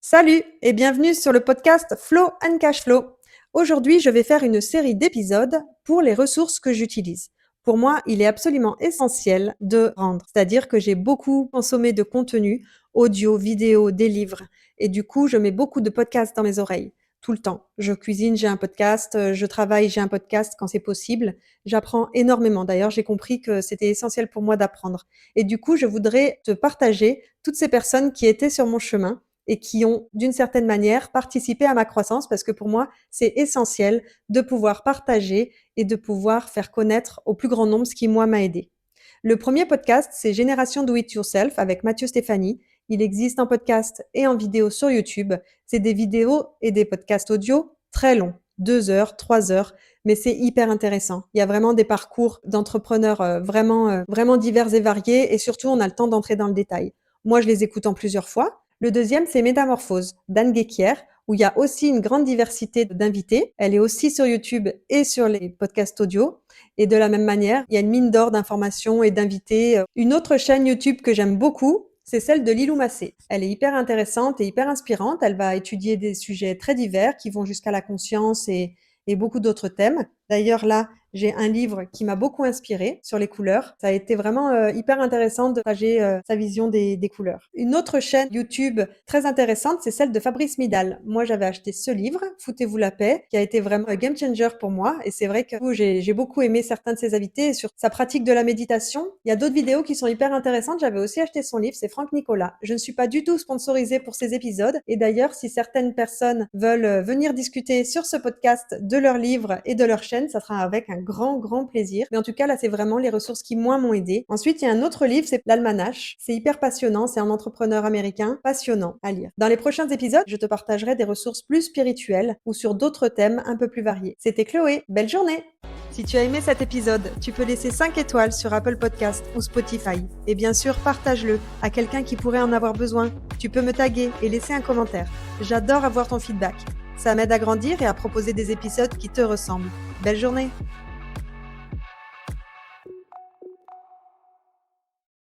Salut et bienvenue sur le podcast Flow and Cashflow. Aujourd'hui, je vais faire une série d'épisodes pour les ressources que j'utilise. Pour moi, il est absolument essentiel de rendre, c'est-à-dire que j'ai beaucoup consommé de contenu, audio, vidéo, des livres, et du coup, je mets beaucoup de podcasts dans mes oreilles, tout le temps. Je cuisine, j'ai un podcast, je travaille, j'ai un podcast quand c'est possible. J'apprends énormément. D'ailleurs, j'ai compris que c'était essentiel pour moi d'apprendre. Et du coup, je voudrais te partager toutes ces personnes qui étaient sur mon chemin et qui ont, d'une certaine manière, participé à ma croissance parce que pour moi, c'est essentiel de pouvoir partager et de pouvoir faire connaître au plus grand nombre ce qui, moi, m'a aidé. Le premier podcast, c'est Génération Do It Yourself avec Mathieu Stéphanie. Il existe en podcast et en vidéo sur YouTube. C'est des vidéos et des podcasts audio très longs, 2 heures, 3 heures, mais c'est hyper intéressant. Il y a vraiment des parcours d'entrepreneurs vraiment divers et variés et surtout, on a le temps d'entrer dans le détail. Moi, je les écoute en plusieurs fois. Le deuxième, c'est Métamorphose d'Anne Guéquière, où il y a aussi une grande diversité d'invités. Elle est aussi sur YouTube et sur les podcasts audio. Et de la même manière, il y a une mine d'or d'informations et d'invités. Une autre chaîne YouTube que j'aime beaucoup, c'est celle de Lilou Massé. Elle est hyper intéressante et hyper inspirante. Elle va étudier des sujets très divers qui vont jusqu'à la conscience et beaucoup d'autres thèmes. D'ailleurs, là, j'ai un livre qui m'a beaucoup inspiré sur les couleurs. Ça a été vraiment hyper intéressant de partager sa vision des couleurs. Une autre chaîne YouTube très intéressante, c'est celle de Fabrice Midal. Moi, j'avais acheté ce livre, Foutez-vous la paix, qui a été vraiment un game changer pour moi. Et c'est vrai que j'ai beaucoup aimé certains de ses invités sur sa pratique de la méditation. Il y a d'autres vidéos qui sont hyper intéressantes. J'avais aussi acheté son livre, c'est Franck Nicolas. Je ne suis pas du tout sponsorisée pour ces épisodes. Et d'ailleurs, si certaines personnes veulent venir discuter sur ce podcast de leurs livres et de leur chaîne, ça sera avec un grand plaisir. Mais en tout cas, là, c'est vraiment les ressources qui, moi, m'ont aidé. Ensuite, il y a un autre livre, c'est l'Almanach. C'est hyper passionnant. C'est un entrepreneur américain passionnant à lire. Dans les prochains épisodes, je te partagerai des ressources plus spirituelles ou sur d'autres thèmes un peu plus variés. C'était Chloé. Belle journée! Si tu as aimé cet épisode, tu peux laisser 5 étoiles sur Apple Podcast ou Spotify. Et bien sûr, partage-le à quelqu'un qui pourrait en avoir besoin. Tu peux me taguer et laisser un commentaire. J'adore avoir ton feedback. Ça m'aide à grandir et à proposer des épisodes qui te ressemblent. Belle journée!